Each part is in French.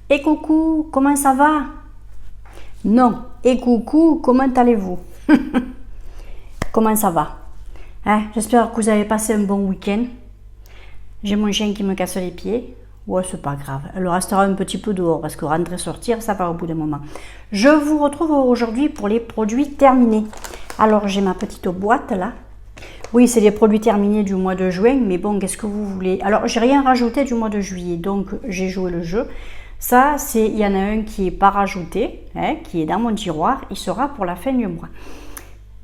Et coucou, comment ça va? Non, et coucou, comment allez-vous? Comment ça va? Hein, j'espère que vous avez passé un bon week-end. J'ai mon chien qui me casse les pieds. Ouais, c'est pas grave. Elle restera un petit peu dehors parce que rentrer-sortir, ça va au bout d'un moment. Je vous retrouve aujourd'hui pour les produits terminés. Alors, j'ai ma petite boîte là. Oui, c'est les produits terminés du mois de juin, mais bon, qu'est-ce que vous voulez? Alors, j'ai rien rajouté du mois de juillet, donc j'ai joué le jeu. Ça, il y en a un qui n'est pas rajouté, hein, qui est dans mon tiroir, il sera pour la fin du mois.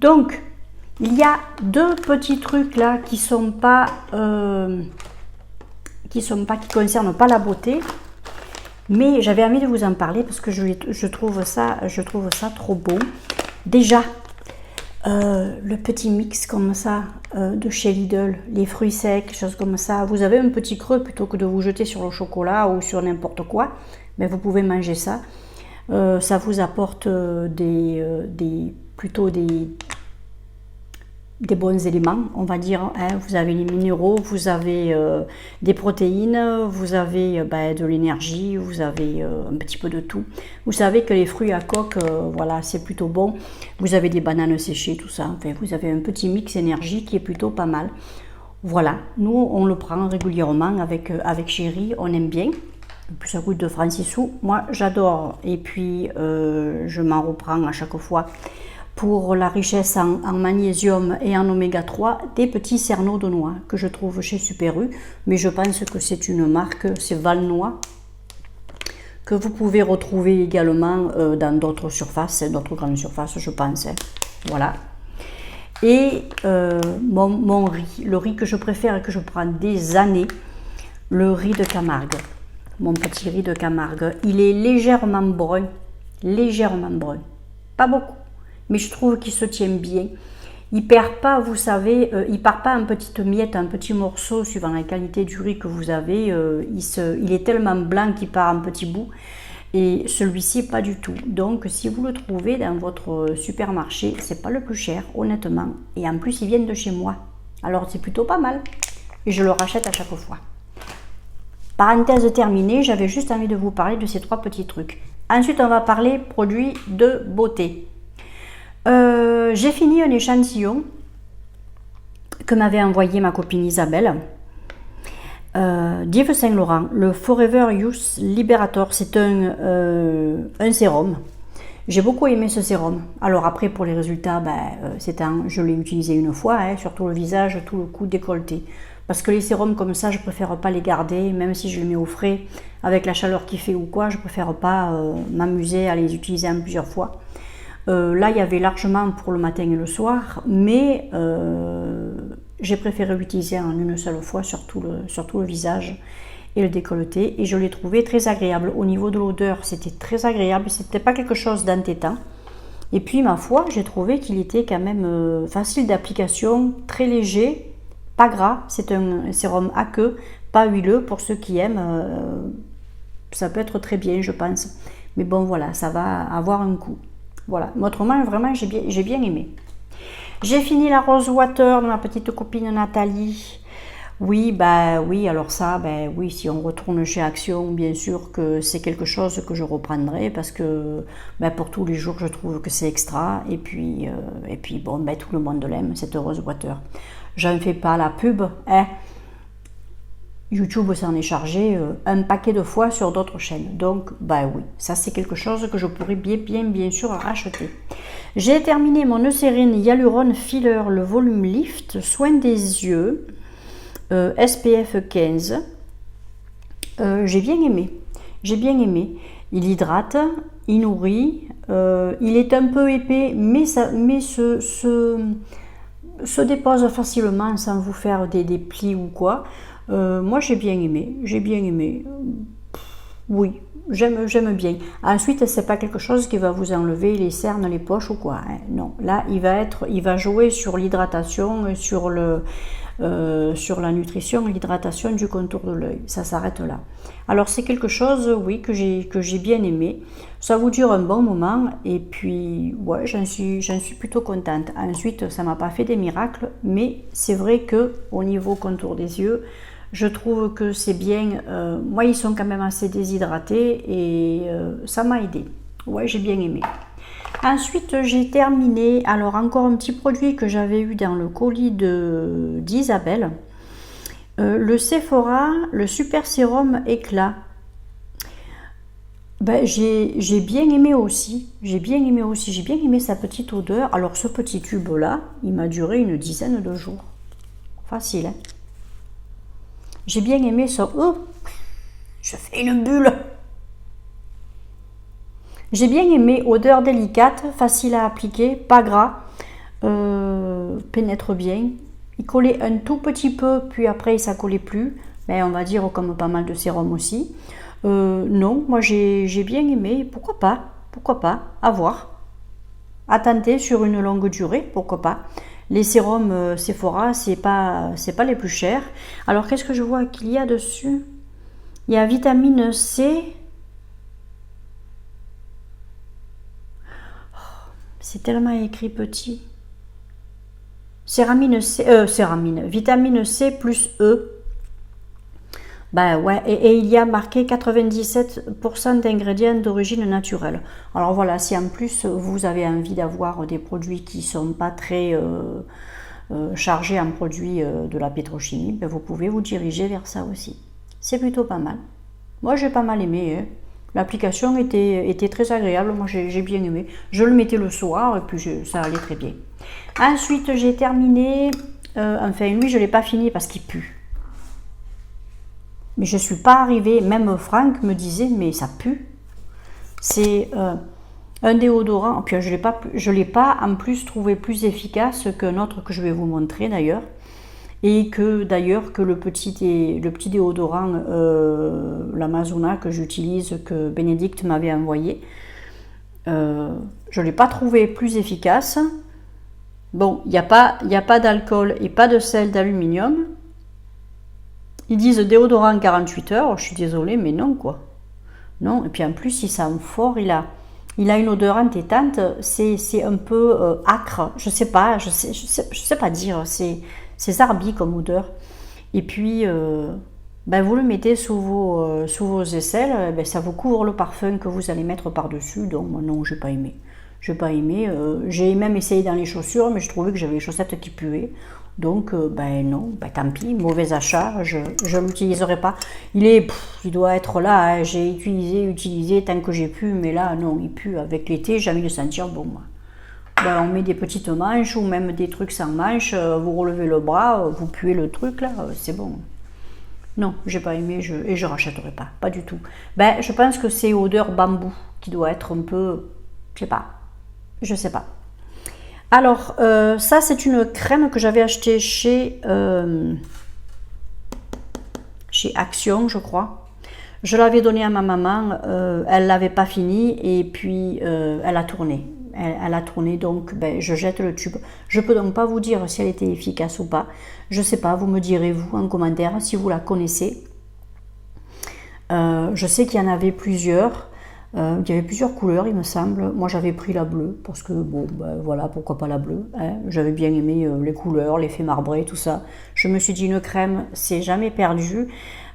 Donc, il y a deux petits trucs là qui concernent pas la beauté, mais j'avais envie de vous en parler parce que je trouve ça trop beau. Déjà, le petit mix comme ça de chez Lidl, les fruits secs, choses comme ça. Vous avez un petit creux, plutôt que de vous jeter sur le chocolat ou sur n'importe quoi, mais vous pouvez manger ça. Ça vous apporte plutôt des bons éléments, on va dire. Hein. Vous avez les minéraux, vous avez des protéines, vous avez de l'énergie, vous avez un petit peu de tout. Vous savez que les fruits à coque, voilà, c'est plutôt bon. Vous avez des bananes séchées, tout ça. Enfin, vous avez un petit mix énergie qui est plutôt pas mal. Voilà, nous, on le prend régulièrement avec Chéri, on aime bien. En plus, ça coûte 2 francs 6 sous. Moi, j'adore. Et puis, je m'en reprends à chaque fois. Pour la richesse en magnésium et en oméga 3, des petits cerneaux de noix que je trouve chez Super U, mais je pense que c'est une marque, c'est Valnoix, que vous pouvez retrouver également dans d'autres surfaces, d'autres grandes surfaces, je pense. Hein. Voilà. Et mon riz, le riz que je préfère et que je prends des années, le riz de Camargue. Mon petit riz de Camargue, il est légèrement brun, pas beaucoup. Mais je trouve qu'il se tient bien. Il perd pas, vous savez, il part pas en petites miettes, en petits morceaux, suivant la qualité du riz que vous avez. Il est tellement blanc qu'il part en petits bouts. Et celui-ci, pas du tout. Donc, si vous le trouvez dans votre supermarché, c'est pas le plus cher, honnêtement. Et en plus, ils viennent de chez moi. Alors, c'est plutôt pas mal. Et je le rachète à chaque fois. Parenthèse terminée, j'avais juste envie de vous parler de ces 3 petits trucs. Ensuite, on va parler produits de beauté. J'ai fini un échantillon que m'avait envoyé ma copine Isabelle d'Yves Saint Laurent, le Forever Youth Liberator. C'est un sérum. J'ai beaucoup aimé ce sérum. Alors après, pour les résultats, je l'ai utilisé une fois, hein, surtout le visage, tout le cou décolleté. Parce que les sérums comme ça, je préfère pas les garder, même si je les mets au frais, avec la chaleur qu'il fait ou quoi, je préfère pas m'amuser à les utiliser en plusieurs fois. Là, il y avait largement pour le matin et le soir, mais j'ai préféré l'utiliser en une seule fois sur tout le visage et le décolleté. Et je l'ai trouvé très agréable. Au niveau de l'odeur, c'était très agréable. C'était pas quelque chose d'entêtant. Et puis, ma foi, j'ai trouvé qu'il était quand même facile d'application, très léger, pas gras. C'est un sérum à queue, pas huileux. Pour ceux qui aiment, ça peut être très bien, je pense. Mais bon, voilà, ça va avoir un coût. Voilà, mais autrement, vraiment, j'ai bien aimé. J'ai fini la Rose Water de ma petite copine Nathalie. Oui, alors ça, oui, si on retourne chez Action, bien sûr que c'est quelque chose que je reprendrai parce que pour tous les jours, je trouve que c'est extra. Et puis bon, tout le monde l'aime, cette Rose Water. J'en fais pas la pub, hein. YouTube s'en est chargé un paquet de fois sur d'autres chaînes. Donc, oui, ça c'est quelque chose que je pourrais bien sûr racheter. J'ai terminé mon Eucérine Hyaluron Filler, le volume lift, soin des yeux, SPF 15. J'ai bien aimé. Il hydrate, il nourrit, il est un peu épais, mais se dépose facilement sans vous faire des plis ou quoi. Moi j'ai bien aimé, oui, j'aime bien. Ensuite, c'est pas quelque chose qui va vous enlever les cernes, les poches ou quoi, hein. Non, là il va jouer sur l'hydratation, sur la nutrition, l'hydratation du contour de l'œil. Ça s'arrête là. Alors c'est quelque chose, oui, que j'ai bien aimé. Ça vous dure un bon moment et puis ouais, j'en suis plutôt contente. Ensuite, ça m'a pas fait des miracles, mais c'est vrai que au niveau contour des yeux, Je trouve que c'est bien. Moi, ils sont quand même assez déshydratés et ça m'a aidé. Ouais, j'ai bien aimé. Ensuite, j'ai terminé. Alors, encore un petit produit que j'avais eu dans le colis d'Isabelle. Le Sephora, le Super Sérum Éclat. Ben, j'ai bien aimé aussi. J'ai bien aimé sa petite odeur. Alors, ce petit tube-là, il m'a duré une dizaine de jours. Facile, hein. J'ai bien aimé ça. Oh, je fais une bulle. J'ai bien aimé, odeur délicate, facile à appliquer, pas gras, pénètre bien. Il collait un tout petit peu, puis après ça collait plus. Mais on va dire comme pas mal de sérums aussi. Non, moi j'ai bien aimé. Pourquoi pas, à voir. À tenter sur une longue durée, pourquoi pas. Les sérums Sephora, c'est pas les plus chers. Alors qu'est-ce que je vois qu'il y a dessus? Il y a vitamine C. C'est tellement écrit petit. Vitamine C plus E. Ben ouais, et il y a marqué 97% d'ingrédients d'origine naturelle. Alors voilà, si en plus vous avez envie d'avoir des produits qui sont pas très chargés en produits de la pétrochimie, ben vous pouvez vous diriger vers ça aussi. C'est plutôt pas mal. Moi j'ai pas mal aimé, hein. L'application était très agréable, moi j'ai bien aimé. Je le mettais le soir et puis ça allait très bien. Ensuite j'ai terminé, enfin lui je ne l'ai pas fini parce qu'il pue. Mais je ne suis pas arrivée, même Franck me disait mais ça pue. C'est un déodorant, puis je l'ai pas en plus trouvé plus efficace qu'un autre que je vais vous montrer d'ailleurs. Et que d'ailleurs que le petit déodorant l'Amazona que j'utilise, que Bénédicte m'avait envoyé, je ne l'ai pas trouvé plus efficace. Bon, il n'y a pas d'alcool et pas de sel d'aluminium. Ils disent déodorant 48 heures, je suis désolée mais non quoi. Non, et puis en plus il sent fort, il a une odeur entêtante, c'est un peu âcre, je sais pas dire, c'est zarbi comme odeur. Et puis, ben vous le mettez sous vos aisselles, ben ça vous couvre le parfum que vous allez mettre par-dessus. Donc non, j'ai pas aimé. J'ai même essayé dans les chaussures, mais je trouvais que j'avais les chaussettes qui puaient. Donc, ben non, ben tant pis, mauvais achat, je ne l'utiliserai pas. Il doit être là, hein, j'ai utilisé tant que j'ai pu, mais là, non, il pue. Avec l'été, j'ai envie de sentir bon. Ben, on met des petites manches ou même des trucs sans manches, vous relevez le bras, vous puez le truc là, c'est bon. Non, j'ai pas aimé et je rachèterai pas du tout. Ben, je pense que c'est odeur bambou qui doit être un peu, je sais pas. Alors, ça c'est une crème que j'avais achetée chez Action, je crois. Je l'avais donnée à ma maman, elle l'avait pas fini et puis elle a tourné. Elle a tourné, donc ben, je jette le tube. Je peux donc pas vous dire si elle était efficace ou pas. Je sais pas, vous me direz vous en commentaire si vous la connaissez. Je sais qu'il y en avait plusieurs. Il y avait plusieurs couleurs, il me semble. Moi j'avais pris la bleue parce que bon, ben, voilà, pourquoi pas la bleue. Hein. J'avais bien aimé les couleurs, l'effet marbré, tout ça. Je me suis dit une crème, c'est jamais perdu.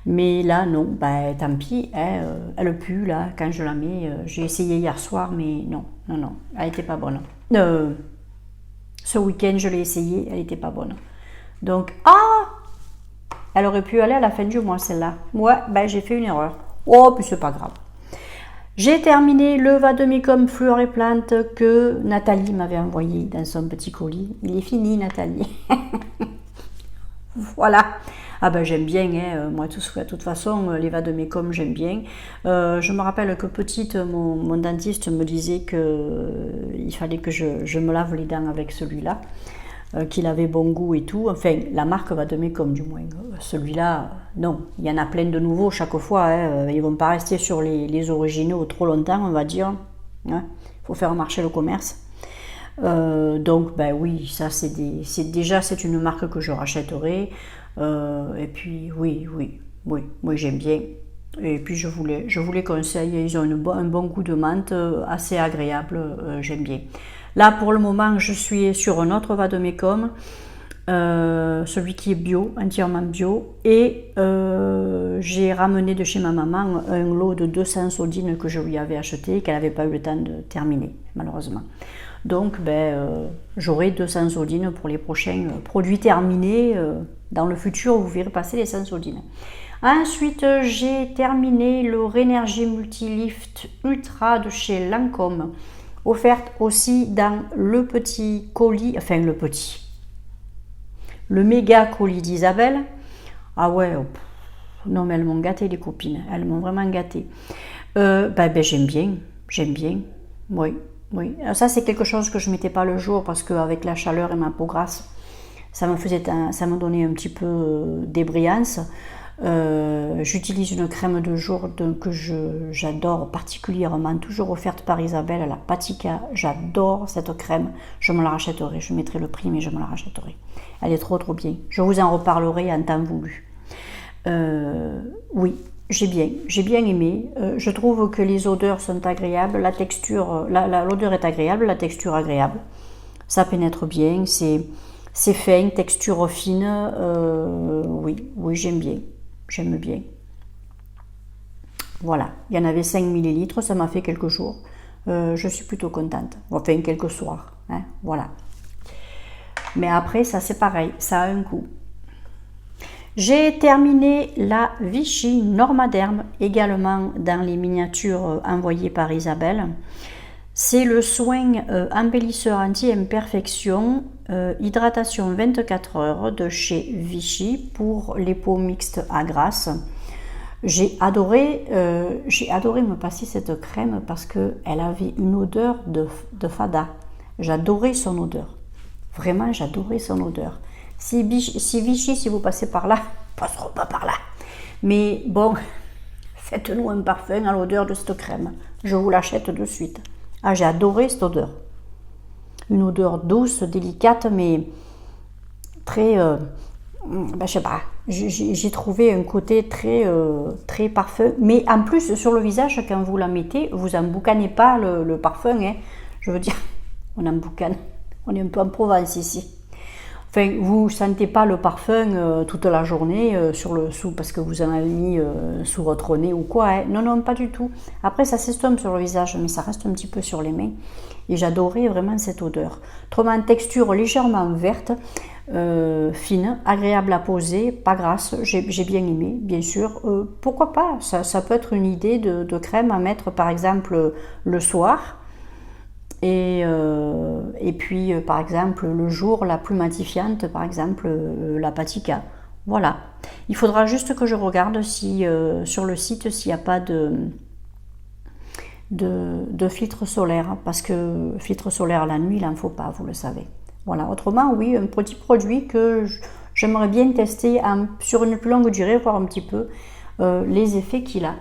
Mais là, non, ben, tant pis, hein, elle pue, là, quand je la mets. J'ai essayé hier soir, mais non, elle n'était pas bonne. Ce week-end, je l'ai essayé, elle n'était pas bonne. Donc, elle aurait pu aller à la fin du mois, celle-là. Ouais, ben, j'ai fait une erreur. Oh, puis c'est pas grave. J'ai terminé le Vademecum Fleurs et Plantes que Nathalie m'avait envoyé dans son petit colis. Il est fini, Nathalie. Voilà. Ah ben j'aime bien, hein. Moi de toute façon les Vademecum j'aime bien. Je me rappelle que petite mon dentiste me disait qu'il fallait que je me lave les dents avec celui-là, qu'il avait bon goût et tout. Enfin la marque Vademecum du moins. Celui-là non, il y en a plein de nouveaux chaque fois. Hein. Ils vont pas rester sur les originaux trop longtemps on va dire. Hein. Faut faire marcher le commerce. Donc ben oui, ça c'est une marque que je rachèterai. Et puis oui, j'aime bien. Et puis je vous les conseille, ils ont un bon goût de menthe assez agréable, j'aime bien. Là pour le moment je suis sur un autre Vademecum celui qui est bio, entièrement bio, et j'ai ramené de chez ma maman un lot de 200 sodines que je lui avais acheté et qu'elle n'avait pas eu le temps de terminer, malheureusement. Donc j'aurai 200 sodines pour les prochains produits terminés. Dans le futur, vous verrez passer les 100 sodines. Ensuite, j'ai terminé le Rénergie Multilift Ultra de chez Lancôme, offerte aussi dans le petit colis, enfin le méga colis d'Isabelle. Ah ouais, non mais elles m'ont gâté les copines, elles m'ont vraiment gâté. J'aime bien, oui. Ça c'est quelque chose que je ne mettais pas le jour parce qu'avec la chaleur et ma peau grasse, ça me donnait un petit peu d'ébriance. J'utilise une crème de jour que j'adore particulièrement, toujours offerte par Isabelle, la Patika. J'adore cette crème, je me la rachèterai, je mettrai le prix mais je me la rachèterai. Elle est trop bien, je vous en reparlerai en temps voulu. Oui, j'ai bien aimé. Je trouve que les odeurs sont agréables, la texture, l'odeur est agréable, la texture agréable, ça pénètre bien, c'est fin, texture fine. Oui, j'aime bien. Voilà, il y en avait 5 ml, ça m'a fait quelques jours. Je suis plutôt contente. Enfin, quelques soirs. Hein, voilà. Mais après, ça c'est pareil, ça a un coût. J'ai terminé la Vichy Normaderm, également dans les miniatures envoyées par Isabelle. C'est le soin embellisseur anti-imperfection, hydratation 24 heures de chez Vichy pour les peaux mixtes à grasse. J'ai adoré me passer cette crème parce qu'elle avait une odeur de fada. J'adorais son odeur. Vraiment, j'adorais son odeur. Si Vichy, si vous passez par là, passeront pas par là. Mais bon, faites-nous un parfum à l'odeur de cette crème. Je vous l'achète de suite. Ah, j'ai adoré cette odeur. Une odeur douce, délicate, mais très... je sais pas. J'ai trouvé un côté très parfum. Mais en plus, sur le visage, quand vous la mettez, vous emboucanez pas le parfum. Hein. Je veux dire, on emboucane. On est un peu en Provence ici. Enfin, vous ne sentez pas le parfum toute la journée parce que vous en avez mis sous votre nez ou quoi. Hein. Non, pas du tout. Après, ça s'estompe sur le visage, mais ça reste un petit peu sur les mains. Et j'adorais vraiment cette odeur. Autrement, texture légèrement verte, fine, agréable à poser, pas grasse. J'ai bien aimé, bien sûr. Pourquoi pas, ça peut être une idée de crème à mettre, par exemple, le soir. Et puis, par exemple, le jour, la plus matifiante, par exemple, la Patika. Voilà. Il faudra juste que je regarde si sur le site s'il n'y a pas de filtre solaire, parce que filtre solaire la nuit, il n'en faut pas, vous le savez. Voilà. Autrement, oui, un petit produit que j'aimerais bien tester sur une plus longue durée, voir un petit peu les effets qu'il a.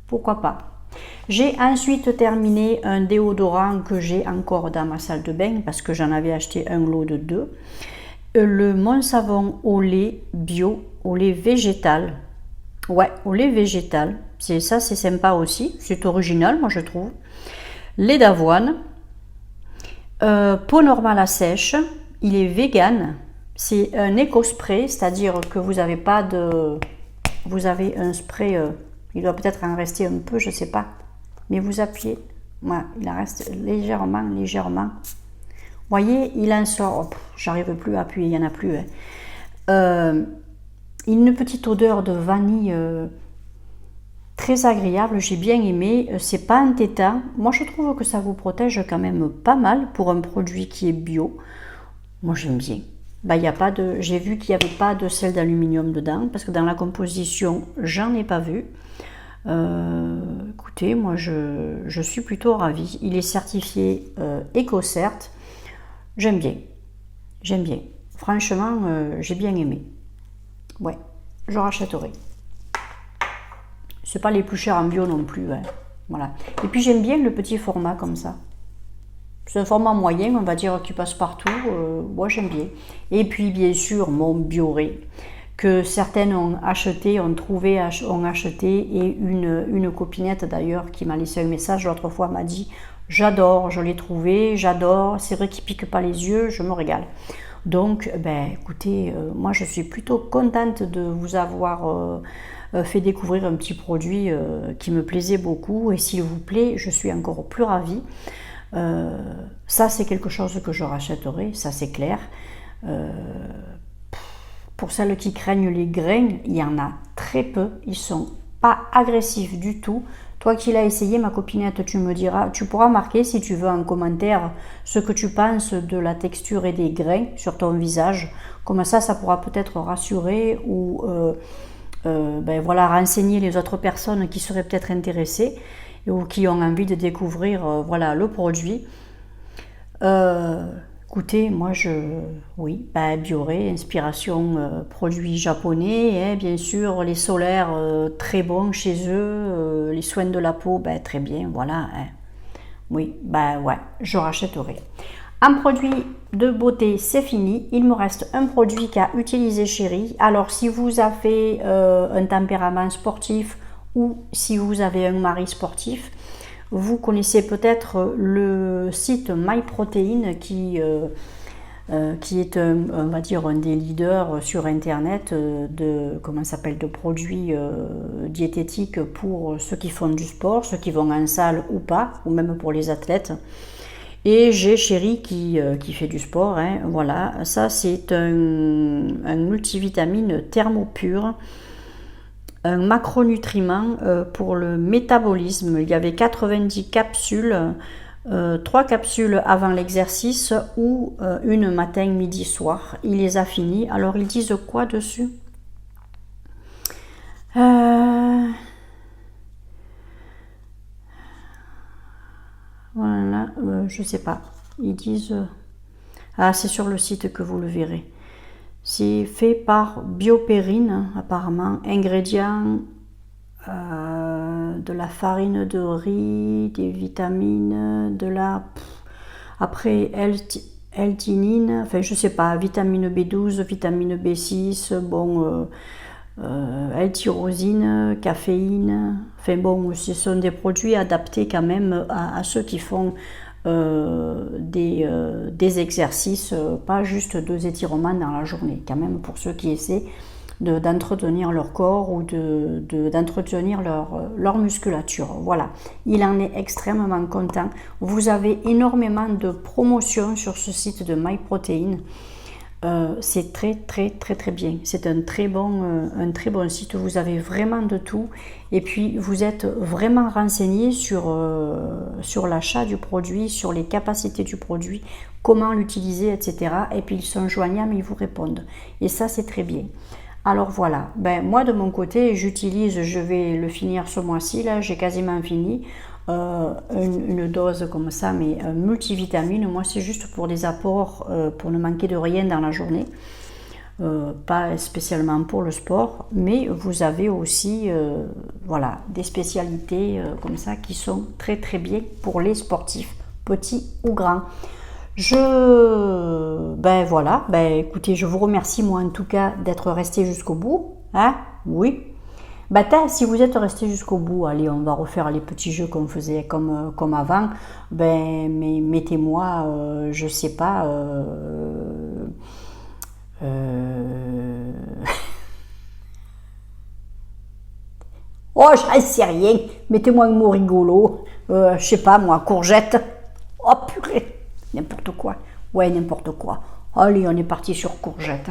Pourquoi pas. J'ai ensuite terminé un déodorant que j'ai encore dans ma salle de bain parce que j'en avais acheté un lot de 2. Le Mon Savon au lait bio, au lait végétal. Ouais, au lait végétal. C'est sympa aussi. C'est original, moi je trouve. Lait d'avoine. Peau normale à sèche. Il est vegan. C'est un éco-spray, c'est-à-dire que vous avez pas de... Vous avez un spray... il doit peut-être en rester un peu, je sais pas. Mais vous appuyez, ouais, il en reste légèrement. Vous voyez, il en sort, j'arrive plus à appuyer, il n'y en a plus. Hein. Une petite odeur de vanille très agréable, j'ai bien aimé. C'est pas entêtant. Moi, je trouve que ça vous protège quand même pas mal pour un produit qui est bio. Moi, j'aime bien. J'ai vu qu'il n'y avait pas de sel d'aluminium dedans, parce que dans la composition, j'en ai pas vu. Écoutez, moi je suis plutôt ravie. Il est certifié EcoCert. J'aime bien. Franchement, j'ai bien aimé. Ouais, je rachèterai. C'est pas les plus chers en bio non plus. Hein. Voilà. Et puis j'aime bien le petit format comme ça. C'est un format moyen, on va dire, qui passe partout. Moi j'aime bien. Et puis bien sûr mon Bioré, que certaines ont acheté, ont acheté, et une copinette d'ailleurs qui m'a laissé un message l'autre fois m'a dit « J'adore, je l'ai trouvé, j'adore, c'est vrai qu'il pique pas les yeux, je me régale ». Donc, ben, écoutez, moi je suis plutôt contente de vous avoir fait découvrir un petit produit qui me plaisait beaucoup. Et s'il vous plaît, je suis encore plus ravie. Ça, c'est quelque chose que je rachèterai, ça c'est clair. Pour celles qui craignent les grains, il y en a très peu. Ils sont pas agressifs du tout. Toi qui l'as essayé, ma copinette, tu me diras, tu pourras marquer si tu veux en commentaire ce que tu penses de la texture et des grains sur ton visage. Comme ça pourra peut-être rassurer ou ben voilà, renseigner les autres personnes qui seraient peut-être intéressées ou qui ont envie de découvrir voilà, le produit. Écoutez, moi oui, ben, Bioré, inspiration produits japonais, hein, bien sûr, les solaires très bons chez eux, les soins de la peau, ben, très bien, voilà. Hein. Oui, ben ouais, je rachèterai. Un produit de beauté, c'est fini. Il me reste un produit qu'à utiliser chérie. Alors, si vous avez un tempérament sportif ou si vous avez un mari sportif, vous connaissez peut-être le site MyProtein qui est on va dire un des leaders sur internet de produits diététiques pour ceux qui font du sport, ceux qui vont en salle ou pas, ou même pour les athlètes. Et j'ai chérie qui fait du sport, hein, voilà, ça c'est un multivitamine thermopure, un macronutriment pour le métabolisme. Il y avait 90 capsules, 3 capsules avant l'exercice ou une matin, midi, soir. Il les a finis. Alors ils disent quoi dessus? Voilà, je sais pas. Ils disent... Ah, c'est sur le site que vous le verrez. C'est fait par Biopérine, apparemment. Ingrédients, de la farine de riz, des vitamines, de la... Après, L-théanine, enfin je sais pas, vitamine B12, vitamine B6, bon... L-tyrosine, caféine, enfin bon, ce sont des produits adaptés quand même à ceux qui font des exercices, pas juste 2 étirements dans la journée, quand même pour ceux qui essaient d'entretenir leur corps ou d'entretenir leur musculature. Voilà, il en est extrêmement content. Vous avez énormément de promotions sur ce site de MyProtein. C'est très bien. C'est un très bon site. Vous avez vraiment de tout. Et puis vous êtes vraiment renseigné sur l'achat du produit, sur les capacités du produit, comment l'utiliser, etc. Et puis ils sont joignables, ils vous répondent. Et ça, c'est très bien. Alors voilà, ben, moi de mon côté, je vais le finir ce mois-ci, là, j'ai quasiment fini. Une dose comme ça, mais multivitamine, moi c'est juste pour des apports, pour ne manquer de rien dans la journée, pas spécialement pour le sport, mais vous avez aussi voilà, des spécialités comme ça qui sont très bien pour les sportifs, petits ou grands. Ben voilà, ben écoutez, je vous remercie moi en tout cas d'être resté jusqu'au bout, hein, oui. Bah si vous êtes resté jusqu'au bout, allez, on va refaire les petits jeux qu'on faisait comme avant. Ben, mais mettez-moi, je sais pas. Oh, j'en sais rien. Mettez-moi un mot rigolo. Je sais pas moi, courgette. Oh purée, n'importe quoi. Ouais, n'importe quoi. Allez, on est parti sur courgette.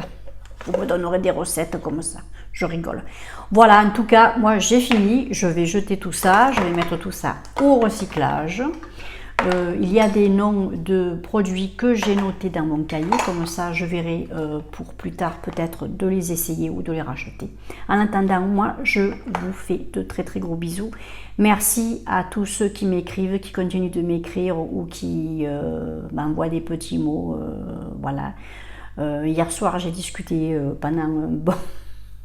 Vous me donnerez des recettes comme ça. Je rigole. Voilà, en tout cas, moi j'ai fini. Je vais jeter tout ça. Je vais mettre tout ça au recyclage. Il y a des noms de produits que j'ai notés dans mon cahier. Comme ça, je verrai pour plus tard peut-être de les essayer ou de les racheter. En attendant, moi, je vous fais de très gros bisous. Merci à tous ceux qui m'écrivent, qui continuent de m'écrire ou qui m'envoient des petits mots. Voilà. Hier soir, j'ai discuté pendant un bon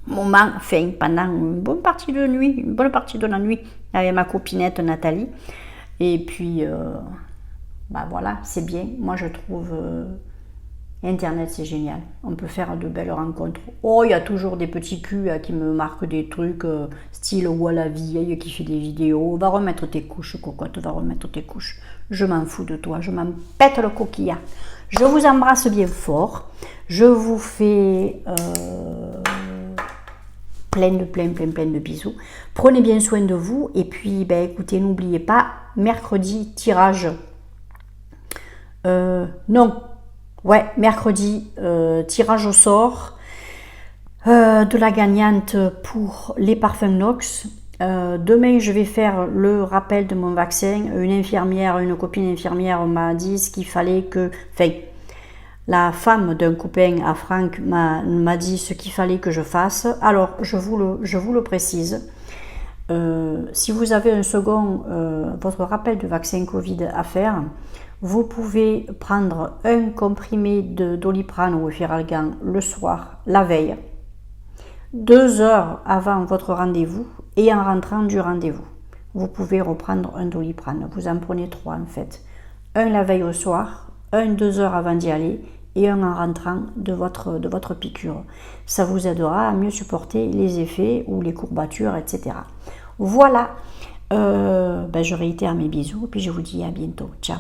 moment, enfin pendant une bonne partie de la nuit avec ma copinette Nathalie. Et puis, voilà, c'est bien. Moi, je trouve Internet, c'est génial. On peut faire de belles rencontres. Oh, il y a toujours des petits culs qui me marquent des trucs, style ou à la vieille qui fait des vidéos. Va remettre tes couches, cocotte, va remettre tes couches. Je m'en fous de toi, je m'en pète le coquillat. Je vous embrasse bien fort. Je vous fais plein de bisous. Prenez bien soin de vous. Et puis, ben, écoutez, n'oubliez pas, mercredi, tirage. Mercredi, tirage au sort de la gagnante pour les parfums Nox. Demain, je vais faire le rappel de mon vaccin. Une copine infirmière m'a dit ce qu'il fallait que... la femme d'un copain à Franck m'a dit ce qu'il fallait que je fasse. Alors, je vous le précise. Si vous avez un second, votre rappel de vaccin Covid à faire, vous pouvez prendre un comprimé de Doliprane ou Efferalgan le soir, la veille, 2 heures avant votre rendez-vous et en rentrant du rendez-vous. Vous pouvez reprendre un Doliprane. Vous en prenez 3 en fait. Un la veille au soir, un 2 heures avant d'y aller et un en rentrant de votre piqûre. Ça vous aidera à mieux supporter les effets ou les courbatures, etc. Voilà, je réitère mes bisous et puis je vous dis à bientôt. Ciao.